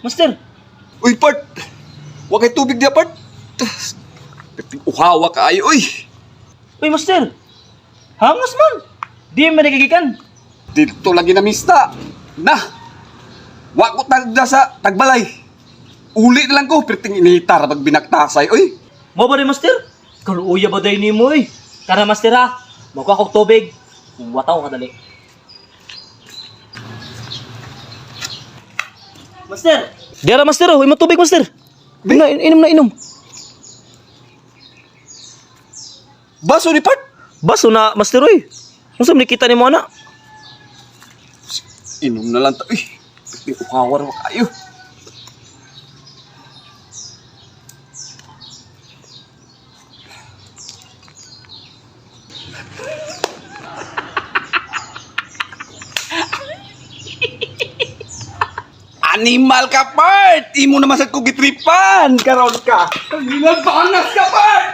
Master! Uy, part! Huwag kay tubig niya, part! Uhawa ka ay, uy! Uy, Master! Hangos man! Di man nagigikan. Dito lagi na mista! Na! Wakot na sa tagbalay! Uli na lang ko, perting initar pag binaktasay, uy! Mo ba rin, Master? Kaluuya ba day ni mo eh? Tara, Master ha! Magkuha kong tubig. Wataw ka dali. Master! Diara, Master oh! Imo tubig, Master! Inom na, inom! Baso ni part! Baso na, Master oy! Kung saan nakita ni mo na? Inom na lang ta, uy! Perting uhawar mo kayo! Animal ka, part! Imo naman sa kugitripan! Karon ka! Kagilang panas ka, part!